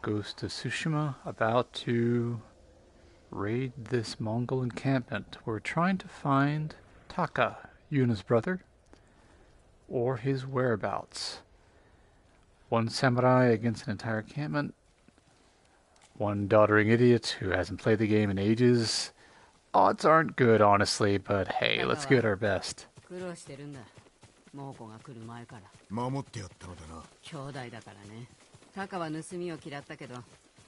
Ghost of Tsushima, about to raid this Mongol encampment. We're trying to find Taka, Yuna's brother, or his whereabouts. One samurai against an entire encampment. One doddering idiot who hasn't played the game in ages. Odds aren't good, honestly, but hey, let's give it our best. 猛虎が来る前から守ってやったのだな。兄弟だからね。タカは盗みを嫌ったけど、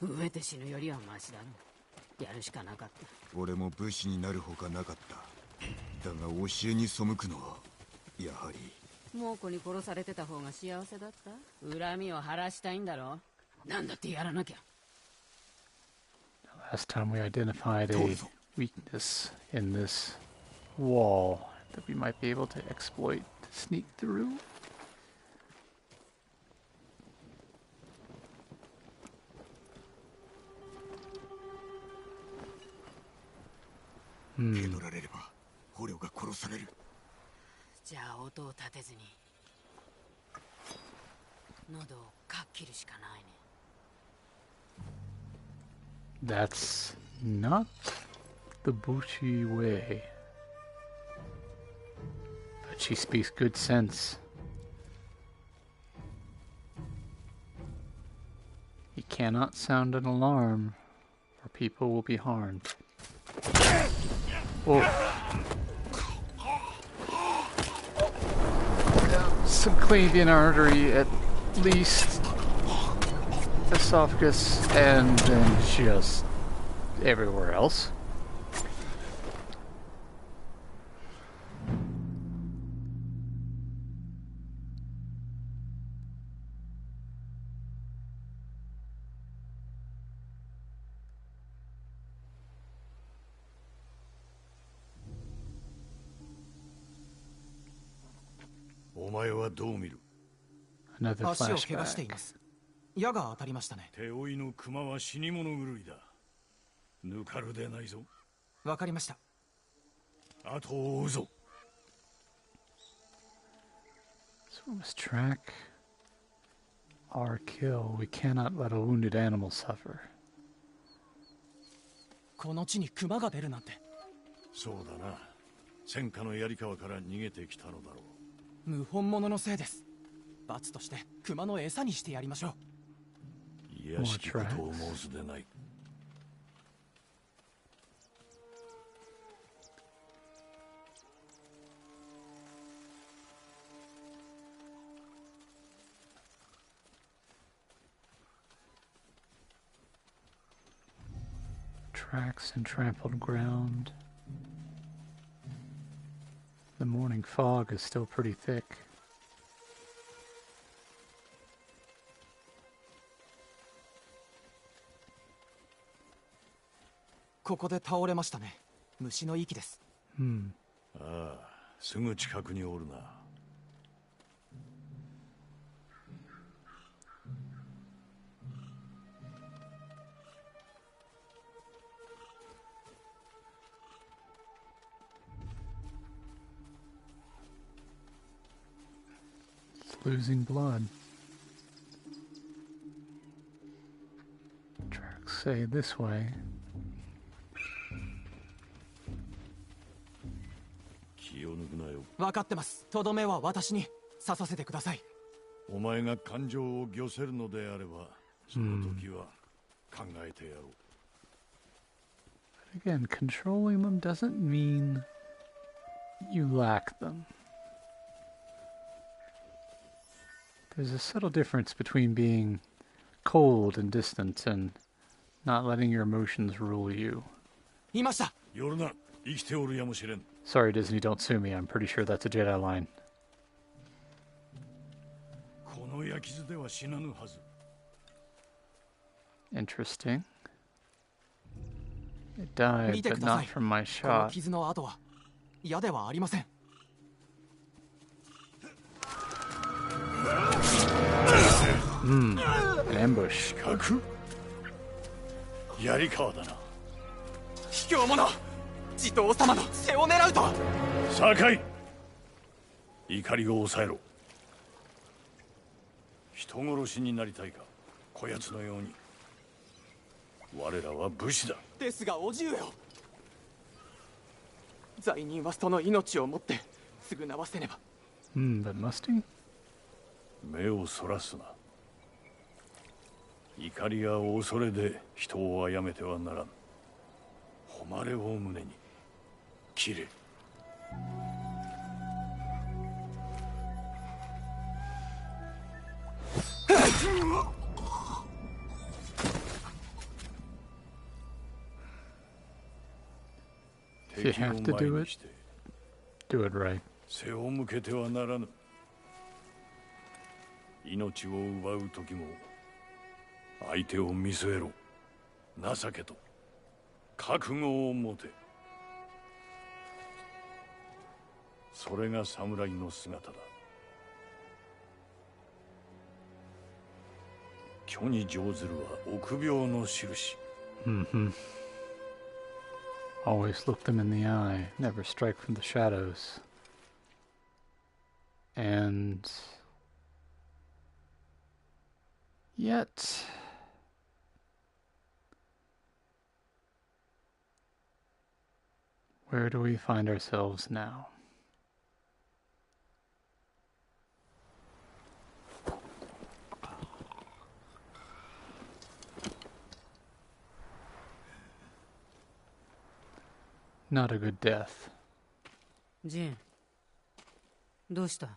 飢えて死ぬよりはマシだろ。やるしかなかった。俺も武士になるほかなかった。だが教えに背くのはやはり。猛虎に殺されてた方が幸せだった。恨みを晴らしたいんだろ。なんだってやらなきゃ。Last time we identified a weakness in this wall that we might be able to exploit to sneak through. Hmm. じゃあ音を立てずに喉をかっ切るしかないね。That's not the Bushi way. But she speaks good sense. You cannot sound an alarm, or people will be harmed. Oh. Subclavian artery, at least. Esophagus, and then just everywhere else. Another flashback. 矢が当たりましたね。手負いの熊は死に物狂いだ。抜かるでないぞ。わかりました。後を追うぞ。So we must track our kill. We cannot let a wounded animal suffer. この地に熊が出るなんて。そうだな。戦火の槍川から逃げてきたのだろう。無本物のせいです。罰として熊の餌にしてやりましょう。いやしきことを申すでない。Tracks and trampled ground. The morning fog is still pretty thick. ここで倒れましたね。虫の息です。ああ、すぐ近くにおるな。Losing blood. Tracks say this way. 分かってます。とどめは私に刺させてください。お前が感情を御せるのであれば、その時は考えてやろう。Again, controlling them doesn't mean you lack them. There's a subtle difference between being cold and distant and not letting your emotions rule you. いました。夜な、生きておるやもしれん。Sorry, Disney, don't sue me. I'm pretty sure that's a Jedi line. この焼き傷では死なぬはず。Interesting. It died, but not from my shot. この傷の跡は矢ではありません。An ambush. 槍川だな。卑怯者。地頭様の背を狙うと。酒井、怒りを抑えろ。人殺しになりたいか、こやつのように。我らは武士だ。ですがおじゅうよ、罪人はその命をもって償わせねば。But must he? 目をそらすな。怒りや恐れで人を殺めてはならん。誉れを胸に切れ。If you have to do it, do it right. 背を向けてはならぬ。命を奪う時も相手を見据えろ。情けと覚悟を持て。それが侍の姿だ。虚に乗ずるは臆病の印。Always look them in the eye, never strike from the shadows. And yet, where do we find ourselves now? Not a good death. ジン、どうした？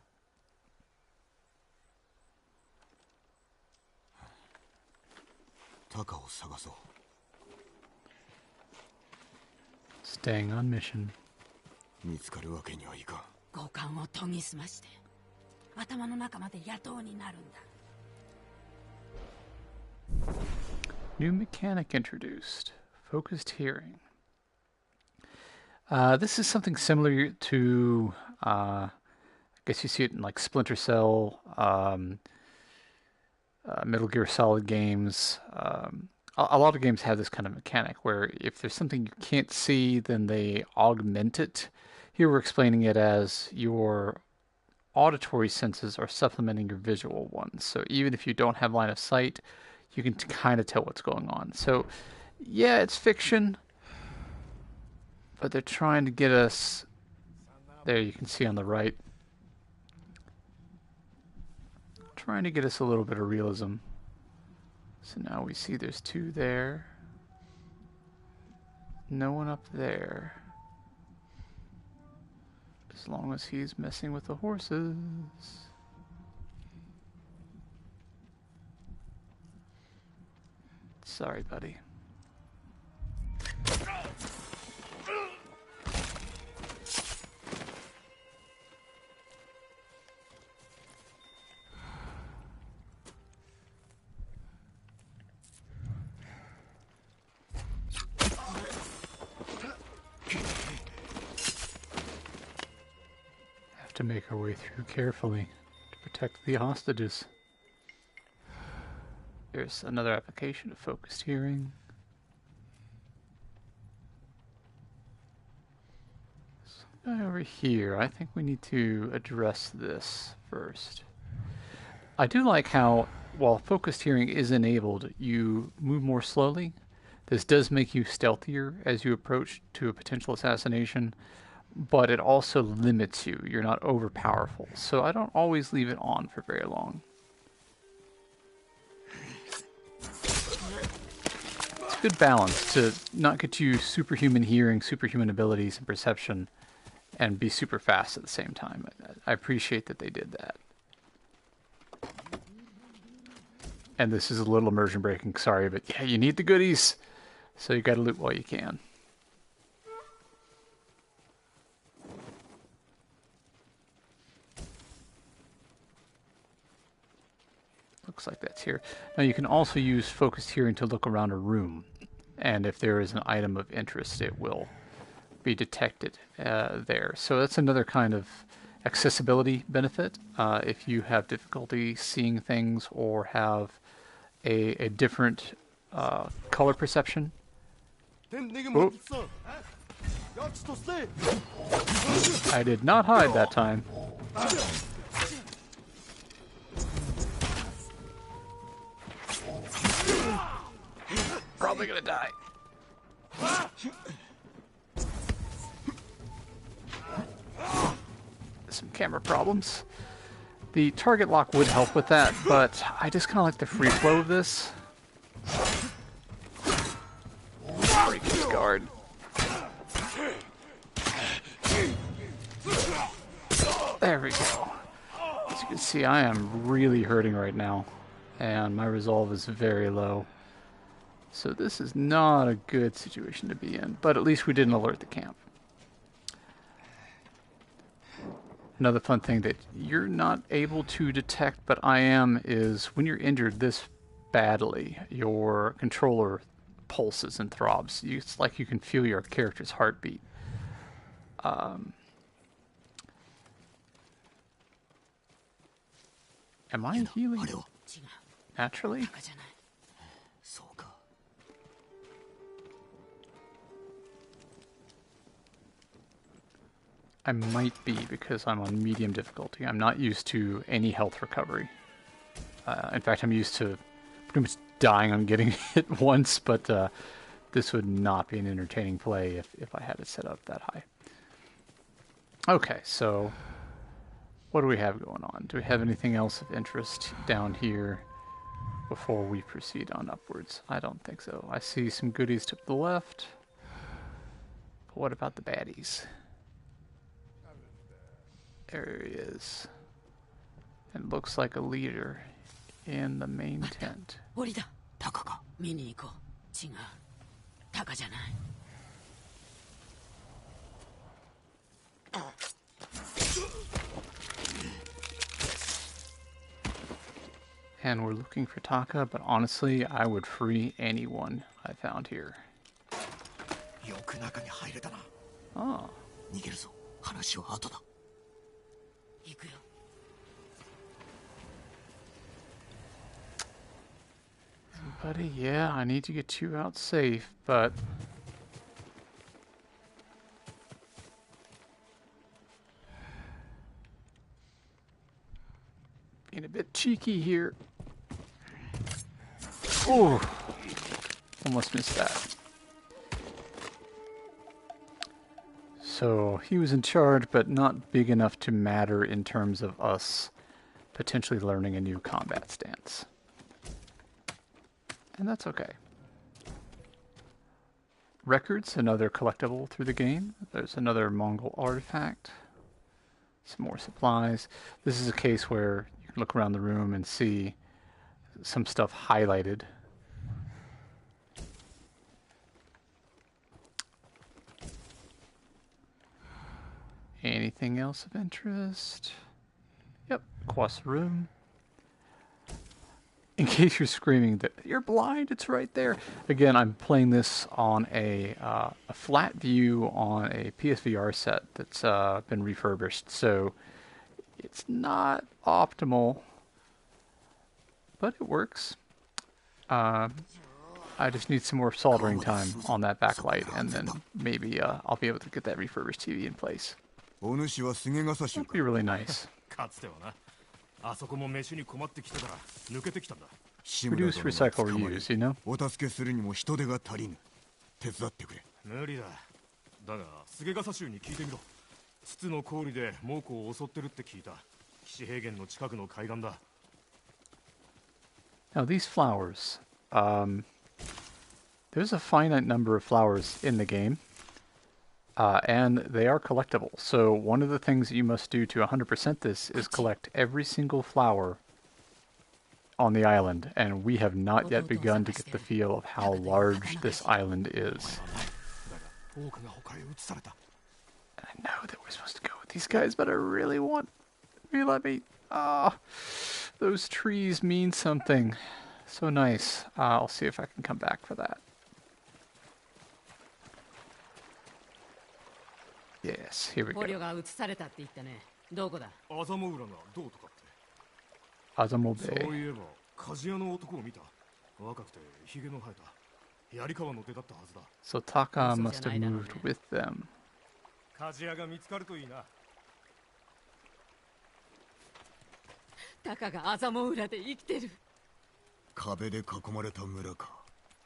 タカを探そう。Staying on mission. 見つかるわけにはいかん。五感を研ぎ澄まして頭の中まで野党になるんだ。New mechanic introduced. Focused hearing. This is something similar to, I guess you see it in like Splinter Cell, Metal Gear Solid games. A lot of games have this kind of mechanic where if there's something you can't see, then they augment it. Here we're explaining it as your auditory senses are supplementing your visual ones. So even if you don't have line of sight, you can kind of tell what's going on. So yeah, it's fiction. But they're trying to get us, there you can see on the right, trying to get us a little bit of realism. So now we see there's two there, no one up there, as long as he's messing with the horses. Sorry, buddy. To make our way through carefully to protect the hostages. There's another application of focused hearing. This guy over here, I think we need to address this first. I do like how, while focused hearing is enabled, you move more slowly. This does make you stealthier as you approach to a potential assassination, but it also limits you. You're not overpowerful. So I don't always leave it on for very long. It's a good balance to not get you superhuman hearing, superhuman abilities, and perception, and be super fast at the same time. I appreciate that they did that. And this is a little immersion breaking, sorry, but yeah, you need the goodies. So you gotta loot while you can. Looks like that's here. Now you can also use focused hearing to look around a room, and if there is an item of interest, it will be detected there. So that's another kind of accessibility benefit. If you have difficulty seeing things or have a different color perception. Oh. I did not hide that time. probably gonna die. Some camera problems. The target lock would help with that, but I just kind of like the free flow of this. Break his guard. There we go. As you can see, I am really hurting right now, and my resolve is very low. So this is not a good situation to be in, but at least we didn't alert the camp. Another fun thing that you're not able to detect, but I am, is when you're injured this badly, your controller pulses and throbs. It's like you can feel your character's heartbeat. Am I healing naturally? I might be, because I'm on medium difficulty. I'm not used to any health recovery. In fact, I'm used to pretty much dying on getting hit once, but this would not be an entertaining play if I had it set up that high. Okay, so what do we have going on? Do we have anything else of interest down here before we proceed on upwards? I don't think so. I see some goodies to the left. But what about the baddies? There he is. And looks like a leader in the main tent. And we're looking for Taka, but honestly, I would free anyone I found here. Oh. Buddy, yeah, I need to get you out safe, but being a bit cheeky here. Oh, almost missed that. So he was in charge, but not big enough to matter in terms of us potentially learning a new combat stance. And that's okay. Records, another collectible through the game. There's another Mongol artifact. Some more supplies. This is a case where you can look around the room and see some stuff highlighted. Anything else of interest? Yep, across the room. In case you're screaming that you're blind, it's right there. Again, I'm playing this on a flat view on a PSVR set that's been refurbished, so it's not optimal, but it works. I just need some more soldering time on that backlight, and then maybe I'll be able to get that refurbished TV in place. That'd be really nice. Reduce, recycle, reuse, you know? Now these flowers, there's a finite number of flowers in the game. And they are collectible. So one of the things that you must do to 100% this is collect every single flower on the island. And we have not yet begun to get the feel of how large this island is. I know that we're supposed to go with these guys, but I really want... let me... those trees mean something. So nice. I'll see if I can come back for that. Yes, here we go. Azamo Bay. So Taka must have moved with them.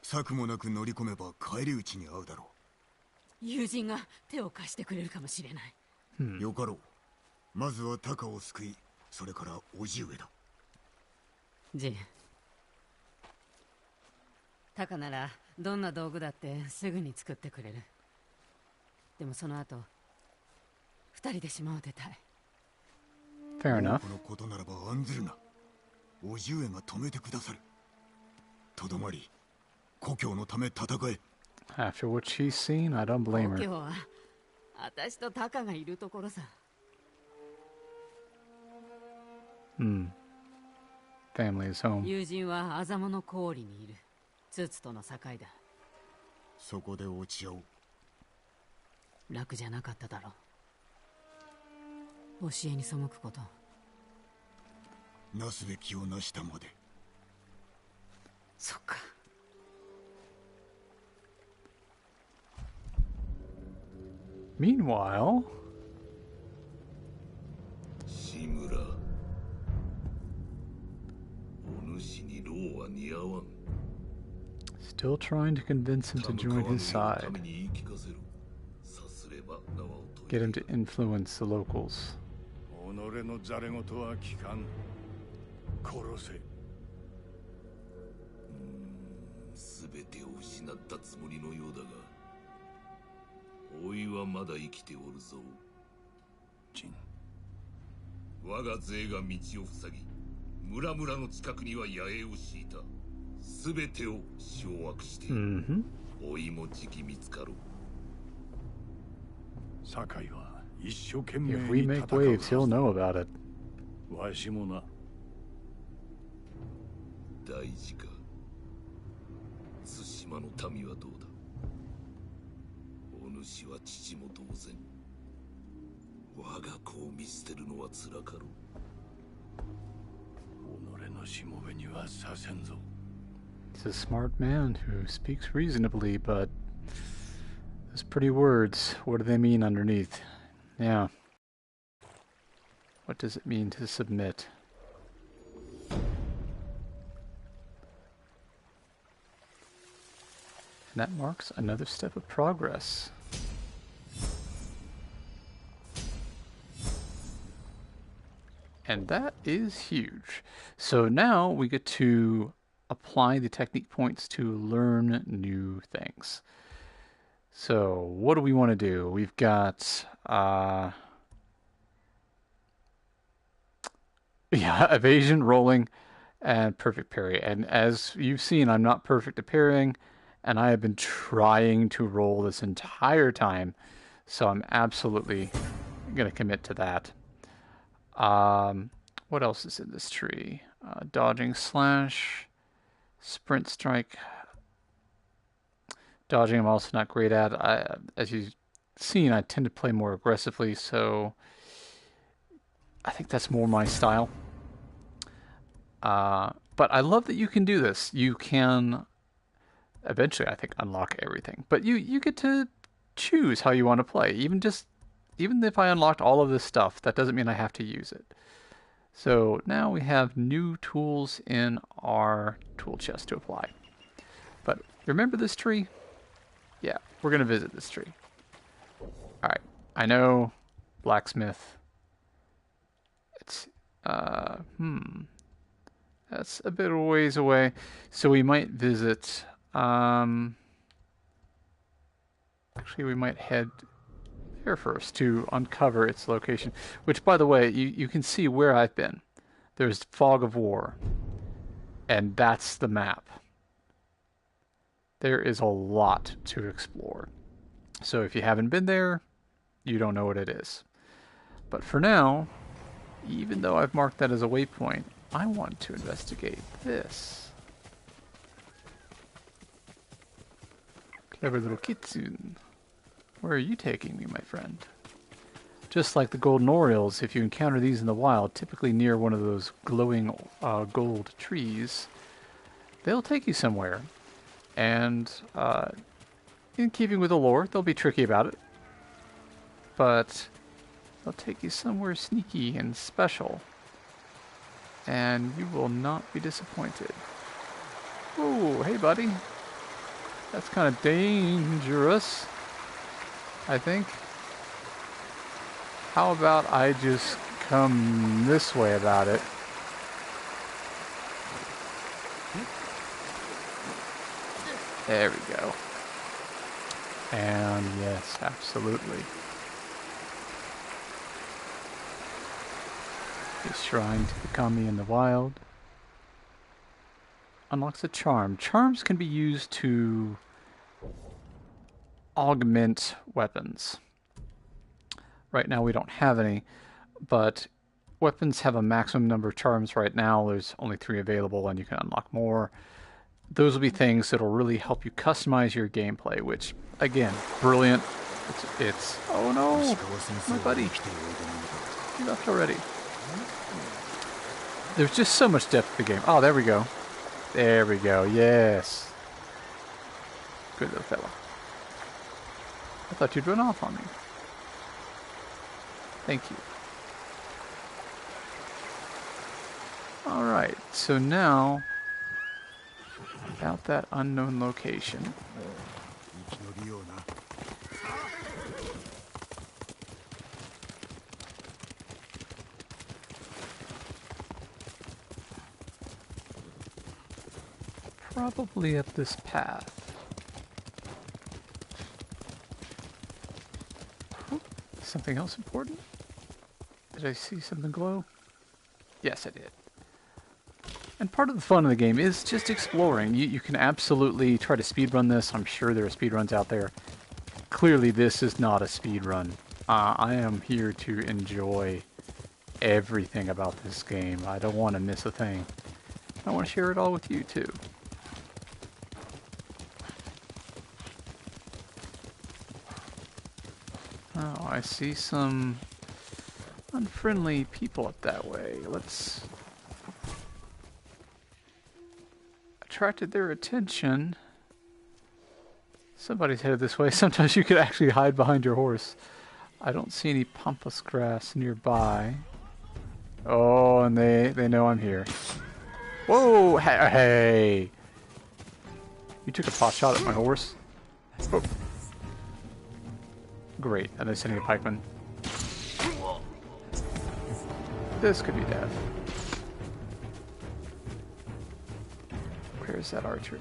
策もなく乗り込めば返り討ちに遭うだろ友人が手を貸してくれるかもしれない。う。よかろう。まずはタカを救い、それから叔父上だ。ジン、タカならどんな道具だってすぐに作ってくれる。でもその後二人で島を出たい。 Fair enough. このことならば案ずるな。叔父上が止めてくださる。とどまり故郷のため戦え。 After what she's seen, I don't blame 故 her. 郷は私とタカがいるところさ。 Family is home. 友人はアザモの氷にいる。ツツとの境だ。そこで落ち合おう。楽じゃなかっただろう。教えに背くこと。なすべきをなしたまで。そっか。Meanwhile, 志村、お主に労は似合わん。 still trying to convince him to join his side. 民に言い聞かせろ。さすれば縄を解 Get い him to influence the locals. 己のざれ言は聞かん。殺せ。すべてを失ったつもりのようだが、おいはまだ生きておるぞ。ジン。我が勢が道を塞ぎ、村々の近くには野営を敷いた。すべてを掌握している。おいもじき見つかろう。堺は一生懸命 If we に make 戦う waves, はず he'll だ。 know about it. わしもな。大事か。対馬の民はどうだ。お主は父も同然。我が子を見捨てるのはつらかろう。己のしもべにはさせんぞ。 He's a smart man who speaks reasonably, but those pretty words, what do they mean underneath? Yeah. What does it mean to submit? And that marks another step of progress. And that is huge. So now we get to apply the technique points to learn new things. So what do we want to do? We've got evasion, rolling, and perfect parry. And as you've seen, I'm not perfect at parrying, and I have been trying to roll this entire time, so I'm absolutely going to commit to that. What else is in this tree? Dodging, slash, sprint, strike. Dodging I'm also not great at. As you've seen, I tend to play more aggressively, so I think that's more my style. But I love that you can do this. You can eventually, I think, unlock everything. But you get to choose how you want to play. Even if I unlocked all of this stuff, that doesn't mean I have to use it. So now we have new tools in our tool chest to apply. But remember this tree? Yeah, we're going to visit this tree. Alright, I know blacksmith. It's, that's a bit of a ways away. So we might visit, actually we might head here first to uncover its location. Which, by the way, you can see where I've been. There's Fog of War. And that's the map. There is a lot to explore. So if you haven't been there, you don't know what it is. But for now, even though I've marked that as a waypoint, I want to investigate this. Clever little kitsune. Where are you taking me, my friend? Just like the golden orioles, if you encounter these in the wild, typically near one of those glowing gold trees, they'll take you somewhere. And in keeping with the lore, they'll be tricky about it. But they'll take you somewhere sneaky and special. And you will not be disappointed. Oh, hey buddy. That's kind of dangerous, I think. How about I just come this way about it? There we go. And yes, absolutely. The shrine to the kami in the wild. Unlocks a charm. Charms can be used to augment weapons. Right now we don't have any, but weapons have a maximum number of charms right now. There's only 3 available and you can unlock more. Those will be things that will really help you customize your gameplay, which, again, brilliant. It's oh no, my buddy. He left already. There's just so much depth to the game. Oh, there we go. There we go, yes. Good little fella. I thought you'd run off on me. Thank you. Alright, so now, about that unknown location. Probably up this path. Oh, something else important? Did I see something glow? Yes, I did. And part of the fun of the game is just exploring. You can absolutely try to speedrun this. I'm sure there are speedruns out there. Clearly, this is not a speedrun. I am here to enjoy everything about this game. I don't want to miss a thing. I want to share it all with you, too. Oh, I see some unfriendly people up that way. Let's... Attracted their attention. Somebody's headed this way. Sometimes you could actually hide behind your horse. I don't see any pampas grass nearby. Oh, and they know I'm here. Whoa! Hey! You took a pot shot at my horse. Oh. Great, and they're sending a pikeman. This could be death. Where's that archer?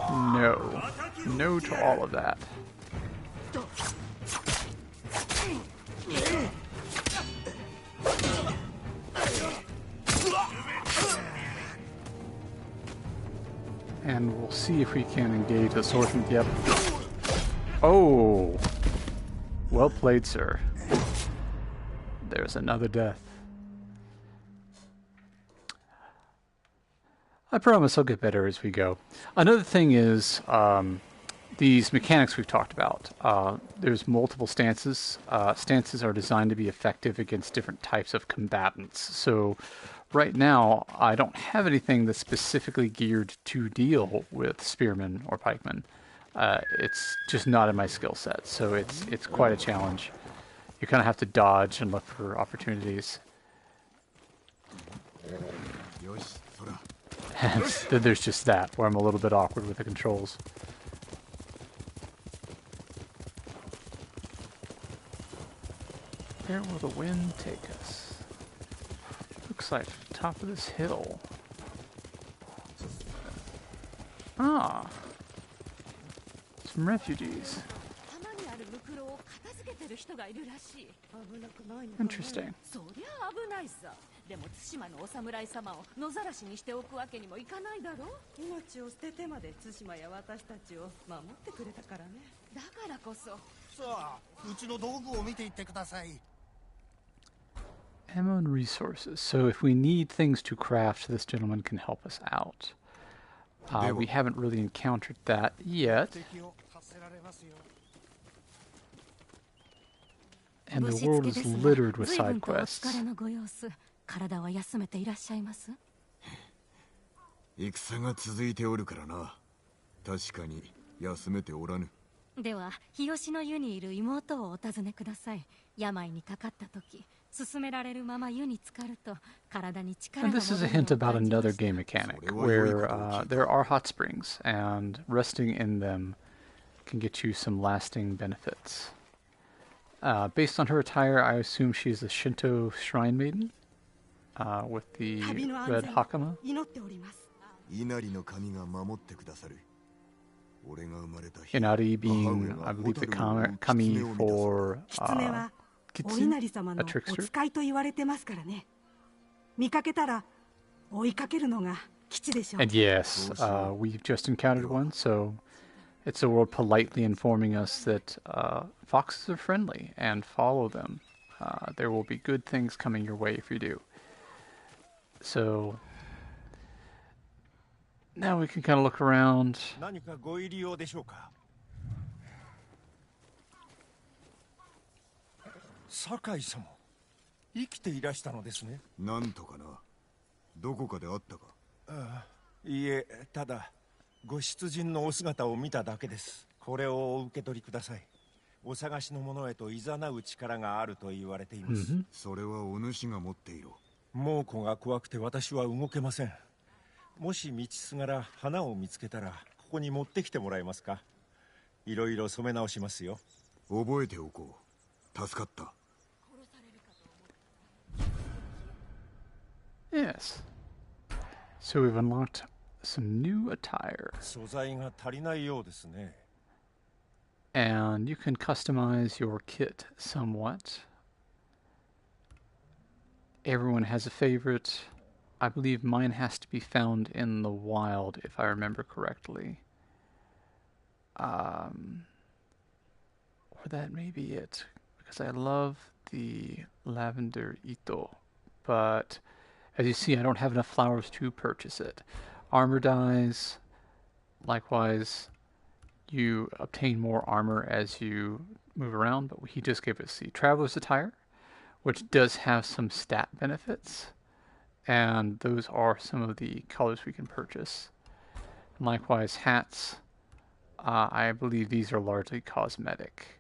No. No to all of that. And we'll see if we can engage the swordsman. Yep. Oh! Well played, sir. There's another death. I promise I'll get better as we go. Another thing is these mechanics we've talked about. There's multiple stances. Stances are designed to be effective against different types of combatants. So right now, I don't have anything that's specifically geared to deal with spearmen or pikemen. It's just not in my skill set, so it's quite a challenge. You kind of have to dodge and look for opportunities. And there's just that, where I'm a little bit awkward with the controls. Where will the wind take us? Looks like the top of this hill. Ah! Some refugees. Interesting. でも対馬のお侍様を野ざらしにしておくわけにもいかないだろ。命を捨ててまで対馬や私たちを守ってくれたからね。だからこそ。さあ、うちの道具を見ていってください。Ammo and resources. So if we need things to craft, this gentleman can help us out. We haven't really encountered that yet. And the world is littered with side quests. 体は休めていらっしゃいます。戦が続いておるからな。確かに休めておらぬ。では、日吉の湯にいる妹をお尋ねください。病にかかった時、And this is a hint about another game mechanic, where there are hot springs, and resting in them can get you some lasting benefits. Based on her attire, I assume she's a Shinto shrine maiden, with the red hakama. Inari being, I believe, the kami for Kitsu, a trickster. And yes, we've just encountered one, so it's a world politely informing us that foxes are friendly and follow them. There will be good things coming your way if you do. So now we can kind of look around. Sakai-sama, 生きていらしたのですね。なんとかな。どこかで会ったか。いいえ、ただご出陣のお姿を見ただけです。これをお受け取りください。お探しの者へと誘う力があると言われています。それはお主が持っている。猛虎が怖くて私は動けません。もし道すがら花を見つけたらここに持ってきてもらえますか。いろいろ染め直しますよ。覚えておこう。助かった。Yes. So we've unlocked some new attire. And you can customize your kit somewhat. Everyone has a favorite. I believe mine has to be found in the wild, if I remember correctly. Or that may be it. Because I love the lavender ito. But as you see, I don't have enough flowers to purchase it. Armor dies. Likewise, you obtain more armor as you move around, but he just gave us the Traveler's Attire, which does have some stat benefits, and those are some of the colors we can purchase. And likewise, hats. I believe these are largely cosmetic,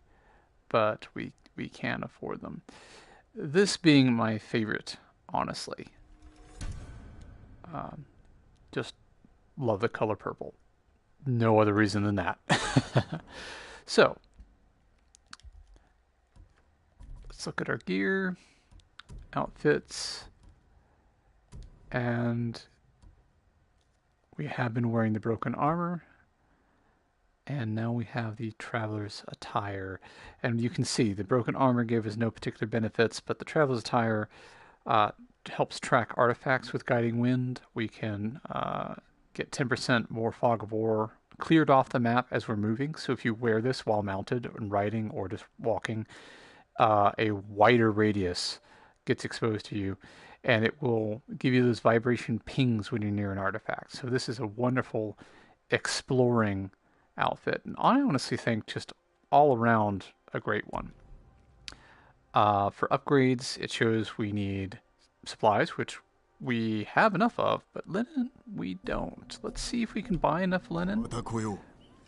but we can afford them. This being my favorite, honestly. Just love the color purple. No other reason than that. So, let's look at our gear, outfits, and we have been wearing the broken armor, and now we have the Traveler's Attire. And you can see the broken armor gave us no particular benefits, but the Traveler's Attire helps track artifacts with Guiding Wind. We can get 10% more Fog of War cleared off the map as we're moving. So if you wear this while mounted and riding or just walking, a wider radius gets exposed to you, and it will give you those vibration pings when you're near an artifact. So this is a wonderful exploring outfit, and I honestly think just all around a great one. For upgrades, it shows we need supplies, which we have enough of, but linen we don't. Let's see if we can buy enough linen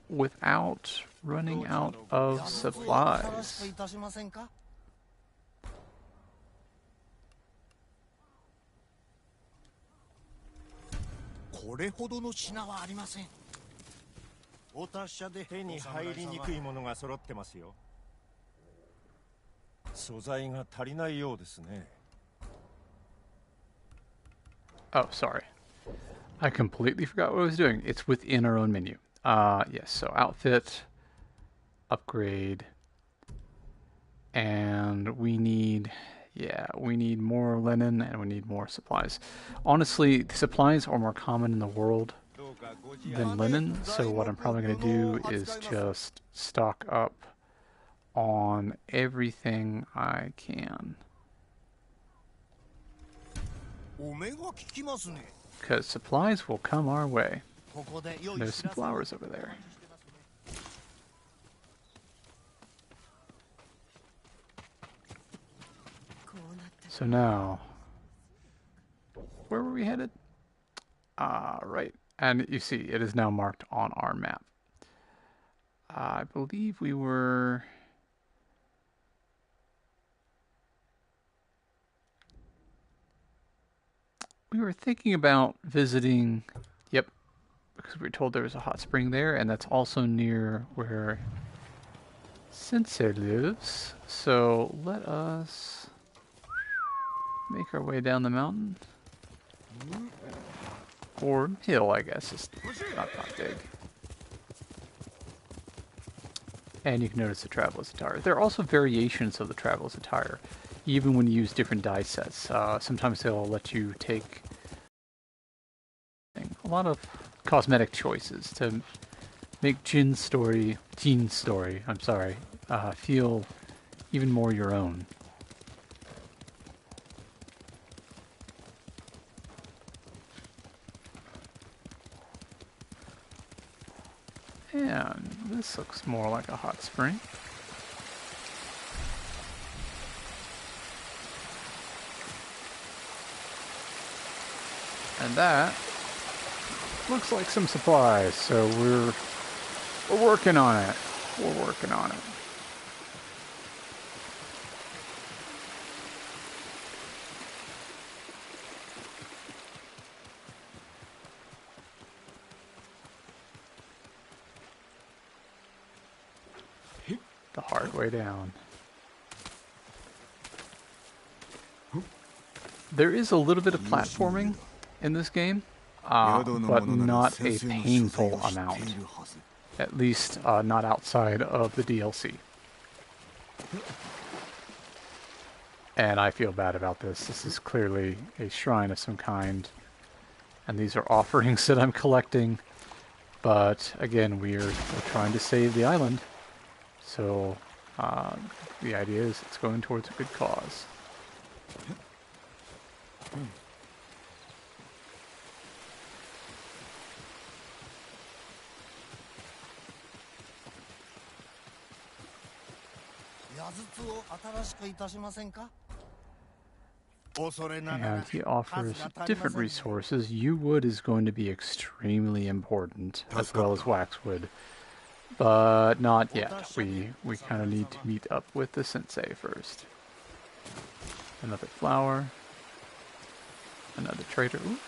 without running out of supplies. Oh, sorry. I completely forgot what I was doing. It's within our own menu. Yes, so outfit, upgrade, and we need more linen and we need more supplies. Honestly, the supplies are more common in the world than linen, so what I'm probably going to do is just stock up on everything I can. Because supplies will come our way. There's some flowers over there. So now, where were we headed? Right. And you see, it is now marked on our map. I believe we were... we were thinking about visiting, yep, because we were told there was a hot spring there, and that's also near where Sensei lives. So let us make our way down the mountain. Or hill, I guess. It's not that big. And you can notice the traveler's attire. There are also variations of the traveler's attire, even when you use different die sets. Sometimes they'll let you take a lot of cosmetic choices to make Jin's story, feel even more your own. And this looks more like a hot spring. And that looks like some supplies, so we're working on it. We're working on it. The hard way down. There is a little bit of platforming in this game, but not a painful amount. At least not outside of the DLC. And I feel bad about this. This is clearly a shrine of some kind. And these are offerings that I'm collecting. But again, we're trying to save the island. So the idea is it's going towards a good cause. And he offers different resources. Yew wood is going to be extremely important, as well as waxwood. But not yet. We kind of need to meet up with the sensei first. Another flower. Another trader. Ooh.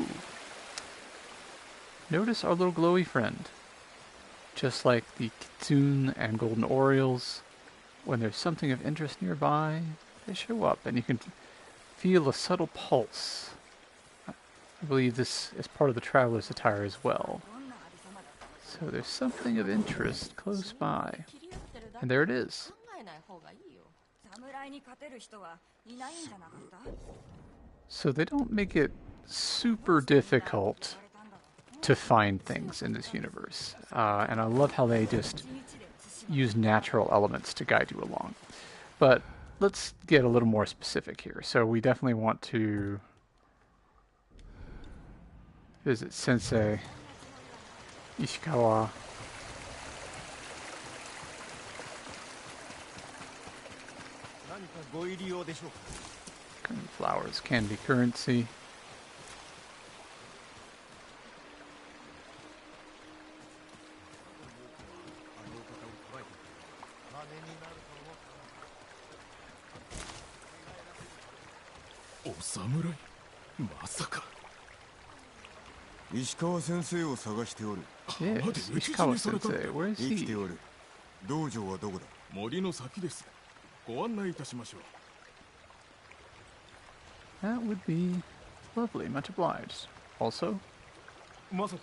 Notice our little glowy friend. Just like the kitsune and golden orioles, when there's something of interest nearby, they show up, and you can feel a subtle pulse. I believe this is part of the traveler's attire as well. So there's something of interest close by. And there it is. So they don't make it super difficult to find things in this universe. And I love how they just use natural elements to guide you along. But let's get a little more specific here. So we definitely want to visit Sensei Ishikawa. Flowers can be currency. Yes, Ishikawa Sensei, where is he? That would be lovely, much obliged. Also, another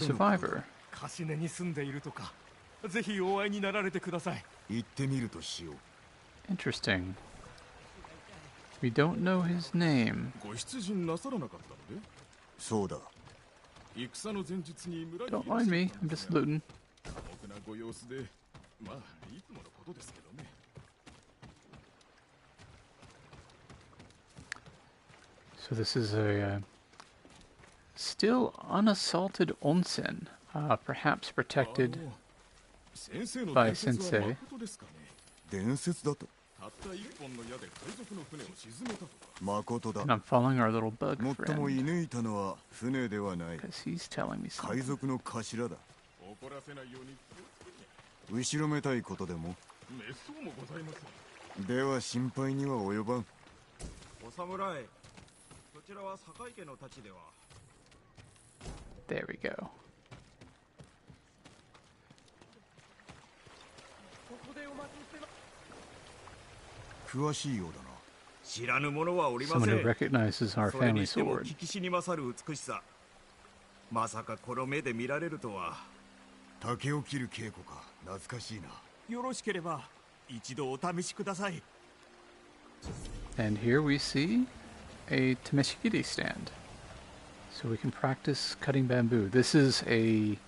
survivor. Interesting. We don't know his name. Don't mind me, I'm just looting. So this is a still unassaulted onsen, perhaps protected by Sensei. And I'm following our little bug friend, because he's telling me something. では心配には及ばん。お侍、そちらは堺家の太刀では。There we go. Someone who recognizes our family sword. 聞きしに勝る美しさ。まさかこの目で見られるとは。竹を切る稽古か、懐かしいな。よろしければ一度お試しください。And here we see a Tameshigiri stand. So we can practice cutting bamboo. This is a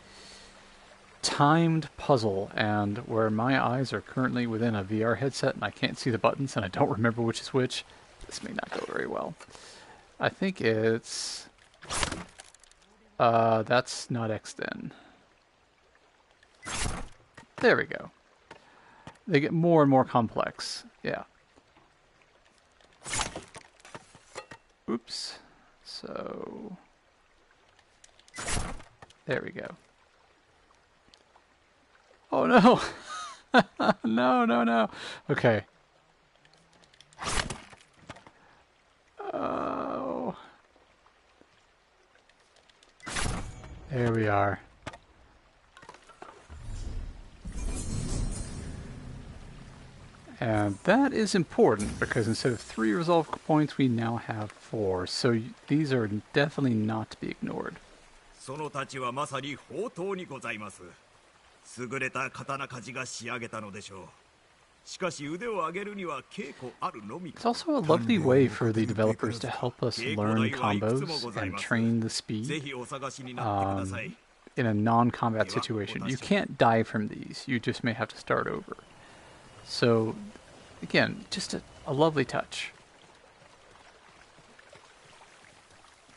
timed puzzle, and where my eyes are currently within a VR headset and I can't see the buttons and I don't remember which is which, this may not go very well. I think it's... that's not X then. There we go. They get more and more complex. Yeah. Oops. So... there we go. Oh no! No. Okay. Oh. There we are. And that is important because instead of 3 resolve points, we now have 4. So these are definitely not to be ignored. その太刀はまさに宝刀にございます。優れた刀鍛冶が仕上げたのでしょう。しかし腕を上げるには稽古あるのみ。It's also a lovely way for the developers to help us learn combos and train the speed in a non-combat situation. You can't die from these. You just may have to start over. So, again, just a lovely touch.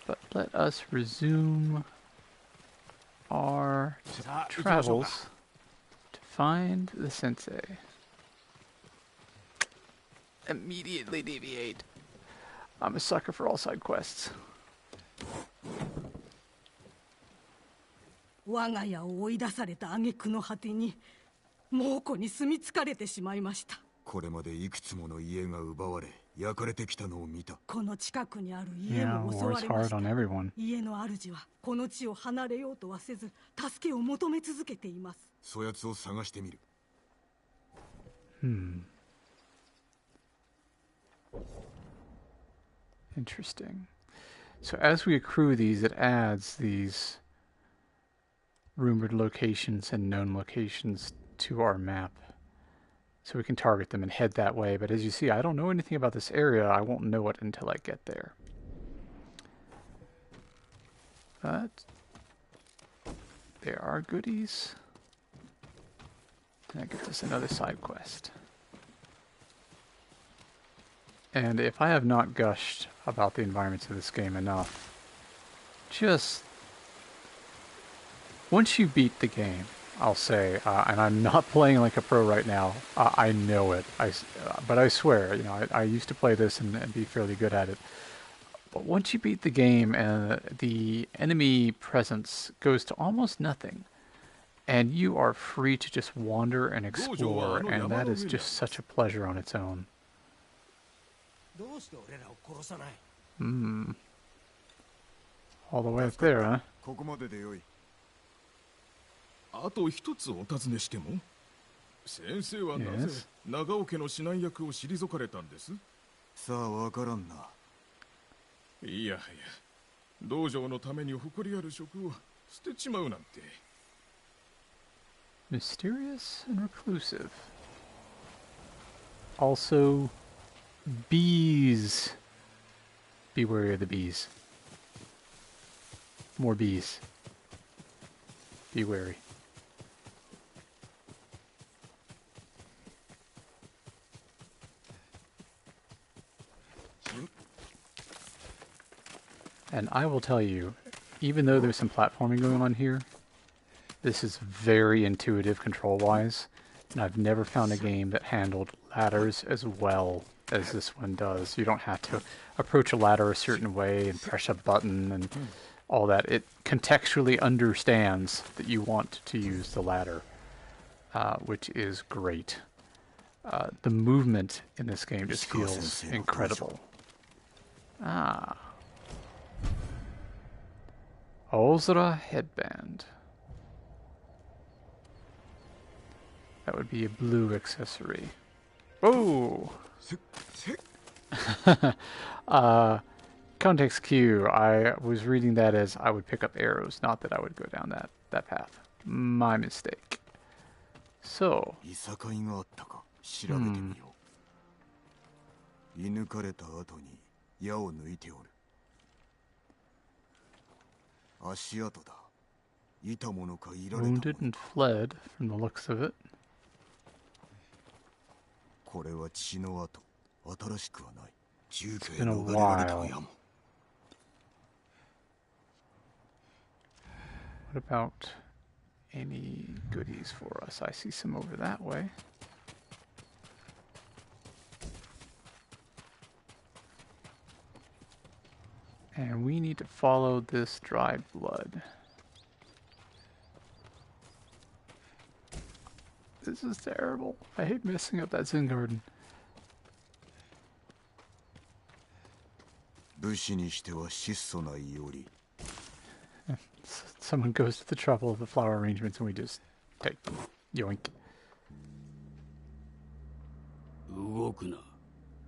But let us resume our travels to find the sensei. Immediately deviate. I'm a sucker for all side quests. 我が家を追い出された挙句の果てに猛虎に住み着かれてしまいました。これまでいくつもの家が奪われ焼かれてきたのを見た。この近くにある家も襲われました。家の主はこの地を離れようとはせず助けを求め続けています。そやつを探してみる。Interesting. So as we accrue these, it adds these rumored locations and known locations to our map. So we can target them and head that way. But as you see, I don't know anything about this area. I won't know it until I get there. But there are goodies. And that gives us another side quest. And if I have not gushed about the environments of this game enough, just once you beat the game, I'll say, and I'm not playing like a pro right now, I know it, but I swear, you know, I used to play this and be fairly good at it. But once you beat the game and the enemy presence goes to almost nothing, and you are free to just wander and explore, and that is just such a pleasure on its own. All the way up there, huh? あと一つお尋ねしても、先生はなぜ長尾家の指南役を退かれたんです？さあわからんな。いやはや、道場のために誇りある職を捨てちまうなんて。Mysterious and reclusive. Also, bees. Be wary of the bees. More bees. Be wary. And I will tell you, even though there's some platforming going on here, this is very intuitive control-wise, and I've never found a game that handled ladders as well as this one does. You don't have to approach a ladder a certain way and press a button and all that. It contextually understands that you want to use the ladder, which is great. The movement in this game just feels incredible. Ah. Ozra headband. That would be a blue accessory. Oh! Context Q. I was reading that as I would pick up arrows, not that I would go down that path. My mistake. So. Wounded and fled, from the looks of it. It's been a while. What about any goodies for us? I see some over that way. And we need to follow this dried blood. This is terrible. I hate messing up that Zen garden. Someone goes to the trouble of the flower arrangements and we just take them. Yoink.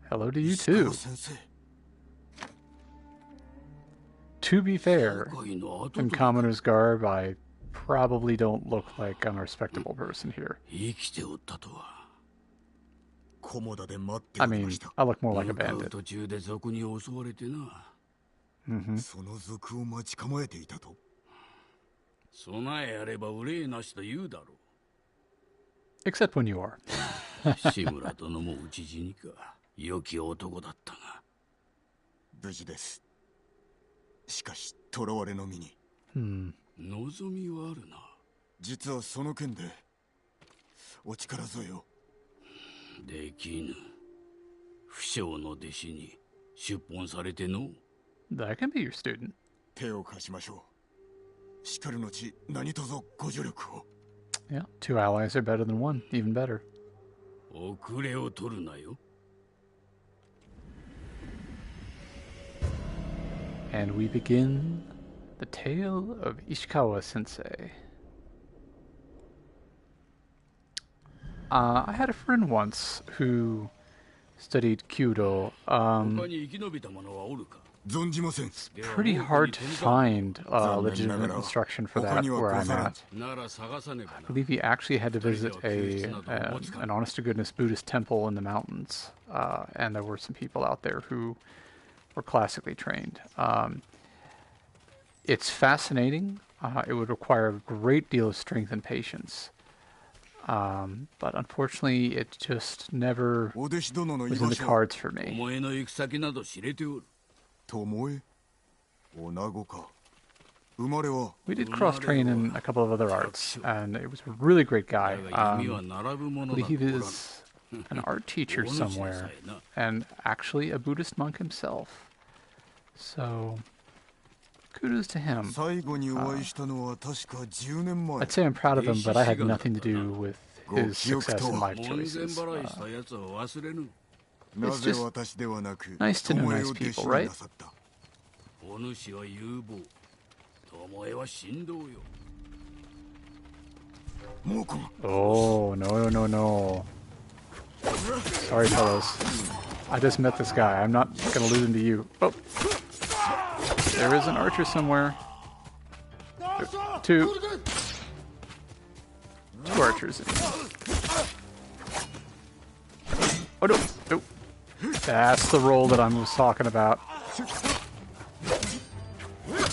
Hello to you too. To be fair, in commoner's garb, I probably don't look like I'm a respectable person here. I mean, I look more like a bandit. Except when you are. That can be your student. Yeah, 2 allies are better than 1, even better. And we begin the tale of Ishikawa-sensei. I had a friend once who studied Kyudo. It's pretty hard to find legitimate instruction for that where I'm at. I believe he actually had to visit an honest-to-goodness Buddhist temple in the mountains, and there were some people out there who were classically trained. It's fascinating. It would require a great deal of strength and patience. But unfortunately, it just never was in the cards for me. We did cross-train in a couple of other arts, and it was a really great guy. I believe he was an art teacher somewhere, and actually a Buddhist monk himself. So, kudos to him. I'd say I'm proud of him, but I had nothing to do with his success in life choices. It's just nice to know nice people, right? Oh, no. Sorry, fellas. I just met this guy. I'm not gonna lose him to you. Oh! There is an archer somewhere. Two archers. Oh, no. That's the roll that I was talking about.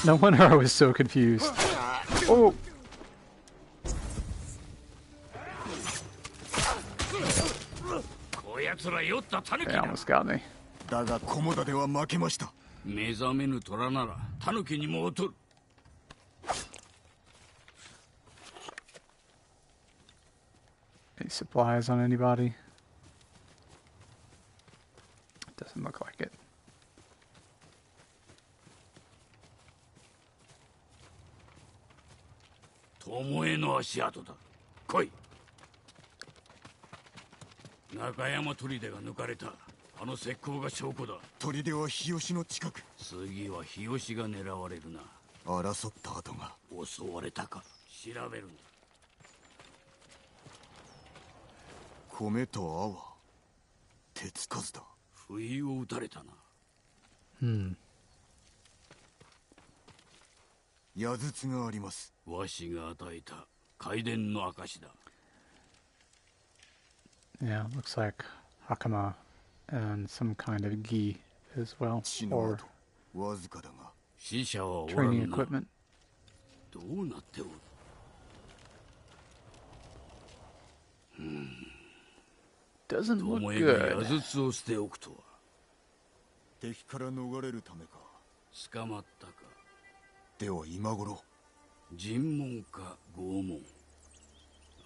No wonder I was so confused. Oh! They almost got me. Any supplies on anybody? Doesn't look like it. 中山砦が抜かれた。あの石膏が証拠だ。砦は日吉の近く。次は日吉が狙われるな。争った跡が。襲われたか調べるんだ。米と泡、手つかずだ。不意を打たれたな。矢筒があります。わしが与えた開伝の証だ。Yeah, looks like hakama and some kind of gi as well, or わずかだが。死者はおらんな。 training equipment. どうなっておる。Doesn't look 巴が good. 矢筒を捨ておくとは。敵から逃れるためか。捕まったか。では今頃。尋問か拷問、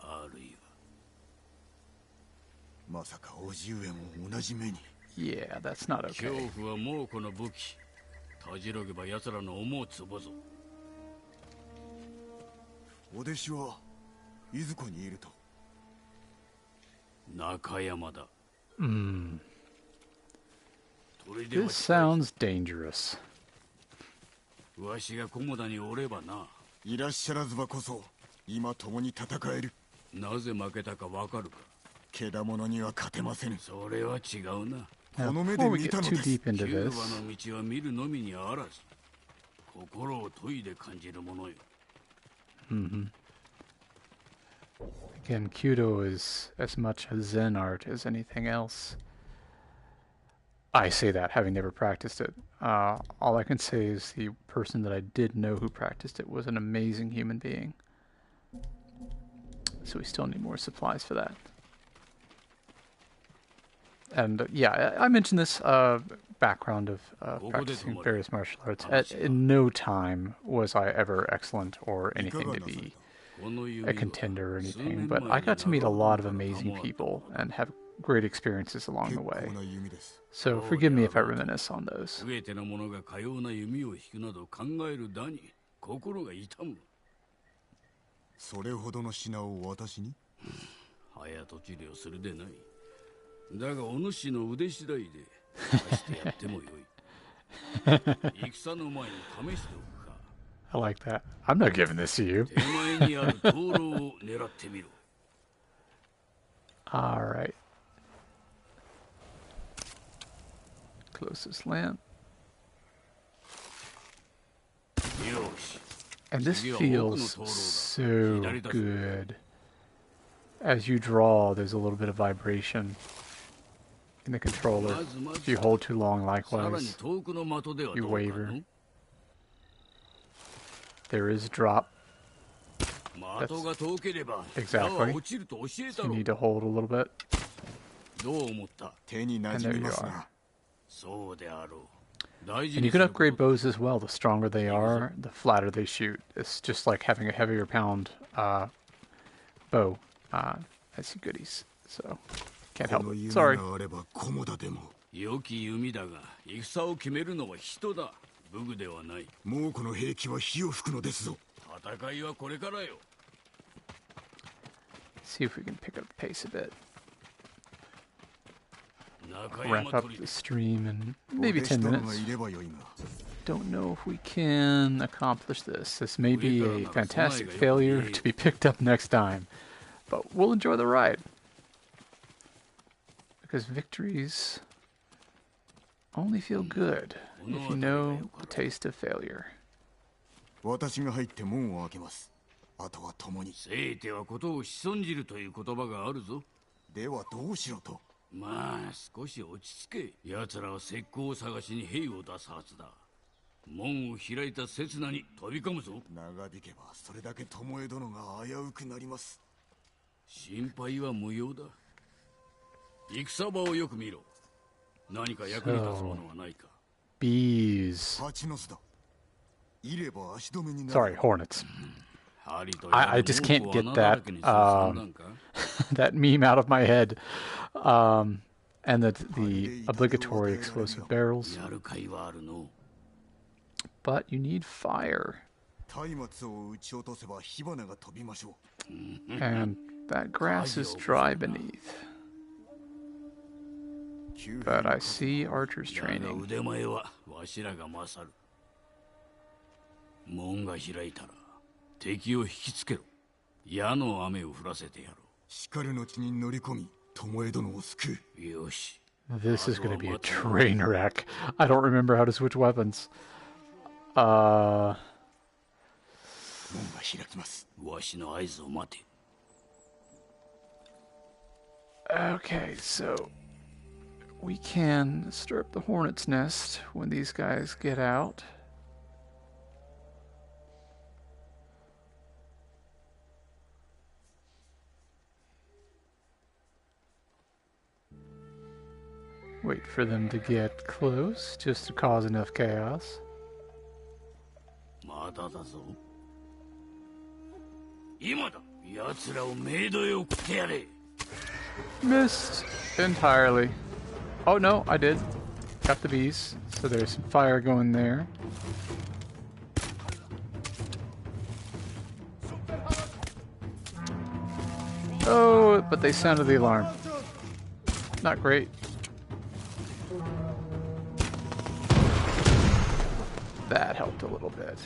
あるいはまさか叔父上も同じ目に。Yeah, that's not okay. 恐怖は猛虎の武器。たじろげば奴らの思うつぼぞ。お弟子はいずこにいると。中山だ。This sounds dangerous. わしが菰田におればな。いらっしゃらずばこそ今共に戦える。なぜ負けたかわかるか。けだものには勝てませぬ。それは違うな。 Now, before we get too deep into キュー this, バの道は見るのみにあらず、心を研いで感じるものよ。again, Kyudo is as much a Zen art as anything else. I say that having never practiced it. All I can say is the person that I did know who practiced it was an amazing human being. So we still need more supplies for that. And yeah, I mentioned this background of practicing various martial arts. In no time was I ever excellent or anything to be a contender or anything, but I got to meet a lot of amazing people and have great experiences along the way. So forgive me if I reminisce on those. 全ての者がかような弓を引くなど考えるだに心が痛む。それほどの品を私に？早とちりをするでない。だがお主の腕次第で出してやってもよい。戦の前に試しておくか。I like that. I'm not giving this to you. 手前にある灯籠を狙ってみろ。All right. Closest lamp. And this feels so good. As you draw, there's a little bit of vibration in the controller. If you hold too long, likewise, you waver. There is a drop. That's exactly. So you need to hold a little bit. And there you are. And you can upgrade bows as well. The stronger they are, the flatter they shoot. It's just like having a heavier pound bow as goodies. So, can't help it. Sorry. 良き弓だが、戦を決めるのは人だ。武具ではない。猛虎の兵器は火を吹くのですぞ。戦いはこれからよ。See if we can pick up the pace a bit. Wrap up the stream in maybe 10 minutes. Don't know if we can accomplish this. This may be a fantastic failure to be picked up next time, but we'll enjoy the ride. Because victories only feel good if you know the taste of failure. 私が入って門を開けます。あとは共に。せいてはことを潜んじるという言葉があるぞ。ではどうしろと。まあ少し落ち着け。奴らは石膏を探しに兵を出すはずだ。門を開いた刹那に飛び込むぞ。長引けばそれだけ巴殿が危うくなります。心配は無用だ。戦場をよく見ろ。何か役に立つものはないか。Bees. 蜂の巣だ。いれば足止めになる。 Sorry, hornets. I just can't get that that meme out of my head. And the obligatory explosive barrels. But you need fire. And that grass is dry beneath. But I see archers training. 腕前はわしらが勝る。門が開いたら敵を引きつけろ。矢の雨を降らせてやろう。しかるの地に乗り込み、巴殿を救う。よし。This is going to be a train wreck. I don't remember how to switch weapons. 門が開きます。わしの合図を待て。Okay, so we can stir up the hornet's nest when these guys get out. Wait for them to get close, just to cause enough chaos. まだだぞ。今だ。奴らをメイドへ送ってやれ。Missed entirely. Oh no, I did. Got the bees. So there's some fire going there. Oh, but they sounded the alarm. Not great. That helped a little bit.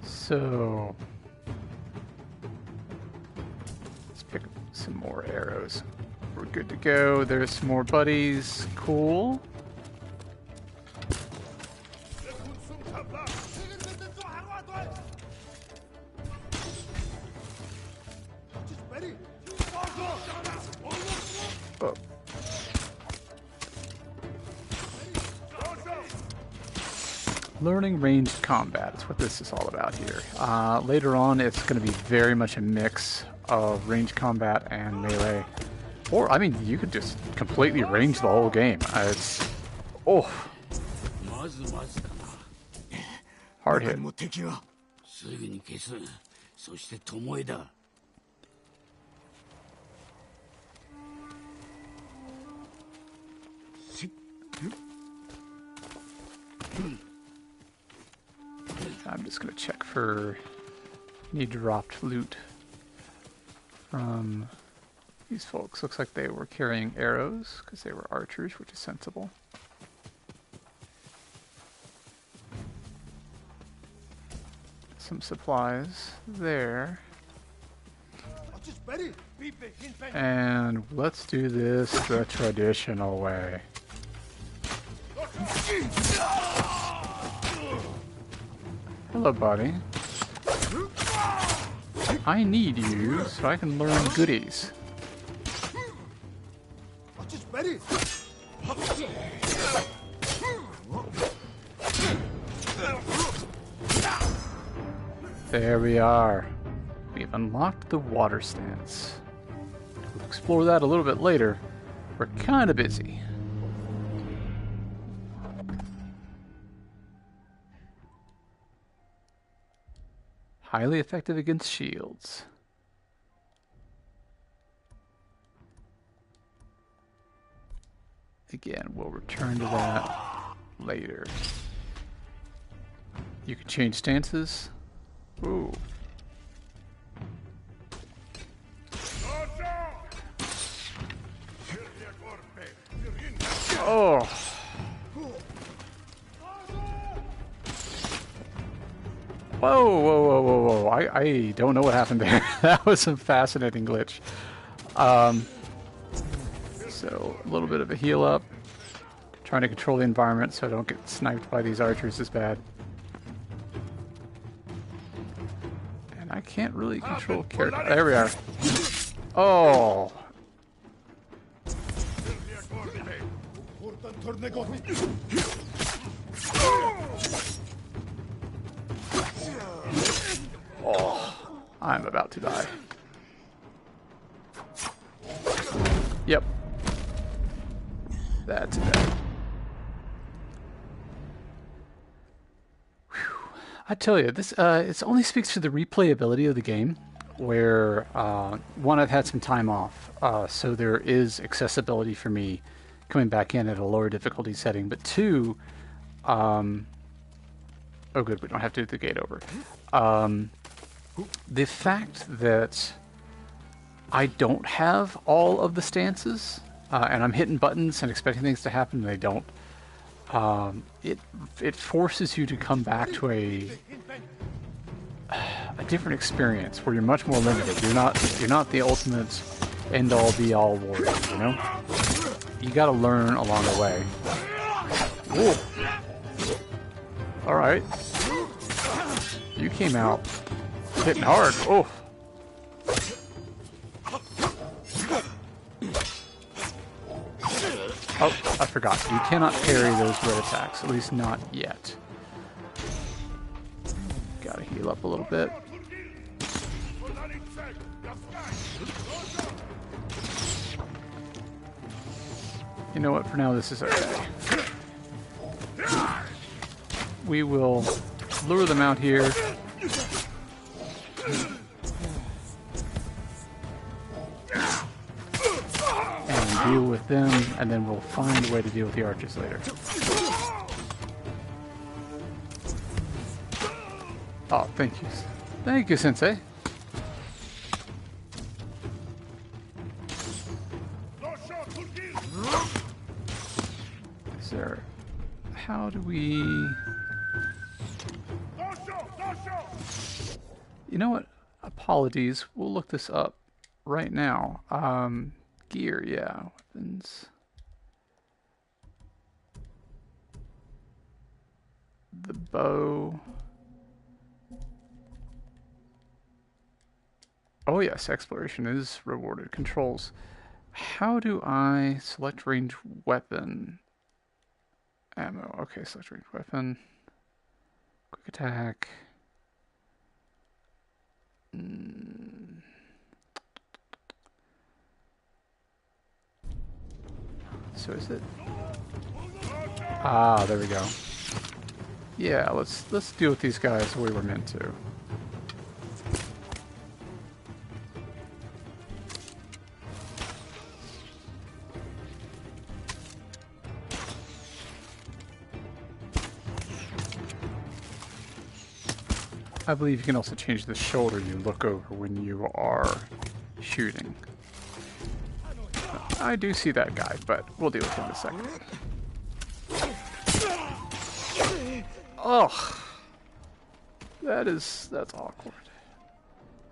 So let's pick up some more arrows. We're good to go. There's some more buddies. Cool. Oh. Learning ranged combat is what this is all about here. Later on, it's going to be very much a mix of ranged combat and melee. Or, I mean, you could just completely range the whole game. It's... Oh! Hard hit. I'm just going to check for any dropped loot from these folks. Looks like they were carrying arrows because they were archers, which is sensible. Some supplies there. And let's do this the traditional way. Hello, buddy. I need you so I can learn goodies. There we are. We've unlocked the water stance. We'll explore that a little bit later. We're kind of busy. Highly effective against shields. Again, we'll return to that later. You can change stances. Ooh. Oh. Whoa, whoa, whoa, whoa, whoa. I don't know what happened there. That was some fascinating glitch. So, a little bit of a heal up. Trying to control the environment so I don't get sniped by these archers is bad. And I can't really control character. There we are. Oh. Oh, I'm about to die. Yep. That's it. I tell you, this it only speaks to the replayability of the game, where one, I've had some time off, so there is accessibility for me coming back in at a lower difficulty setting. But two, oh good, we don't have to do the gate over. The fact that I don't have all of the stances, and I'm hitting buttons and expecting things to happen, and they don't. It forces you to come back to a different experience where you're much more limited. You're not the ultimate end all be all warrior, you know? You gotta learn along the way. Whoa. Alright. You came out hitting hard. Oh. Oh, I forgot. You cannot parry those red attacks, at least not yet. Gotta heal up a little bit. You know what? For now, this is okay. We will lure them out here. And deal with them, and then we'll find a way to deal with the archers later. Oh, thank you. Thank you, Sensei. Is there... How do we... You know what? Apologies. We'll look this up right now. Gear, yeah. Weapons. The bow. Oh yes, exploration is rewarded. Controls. How do I select range weapon? Ammo. Okay, select range weapon. Quick attack. So is it? Ah, there we go. Yeah, let's deal with these guys the way we're meant to. I believe you can also change the shoulder you look over when you are shooting. I do see that guy, but we'll deal with him in a second. Ugh. That's awkward.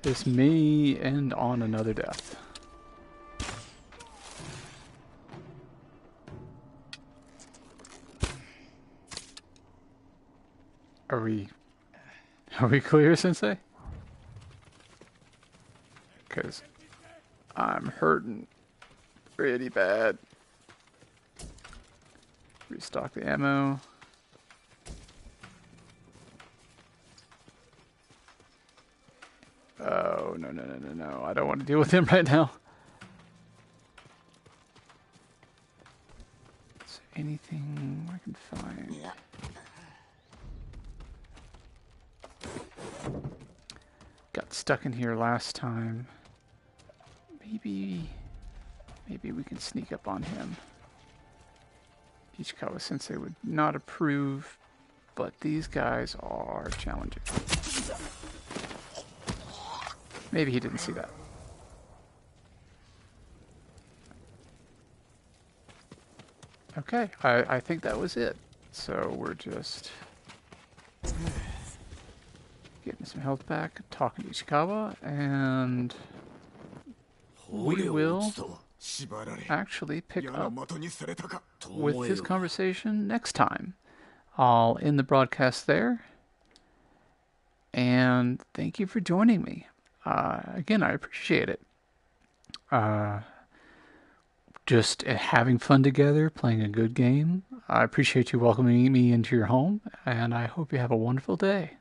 This may end on another death. Are we clear, Sensei? Because I'm hurting pretty bad. Restock the ammo. Oh, no. I don't want to deal with him right now. Is there anything I can find? Got stuck in here last time. Maybe we can sneak up on him. Ichikawa Sensei would not approve, but these guys are challenging. Maybe he didn't see that. Okay, I think that was it. So we're just getting some health back, talking to Ichikawa, and we will actually pick up with his conversation next time. I'll end the broadcast there, and thank you for joining me. Again, I appreciate it. Just having fun together, playing a good game. I appreciate you welcoming me into your home, and I hope you have a wonderful day.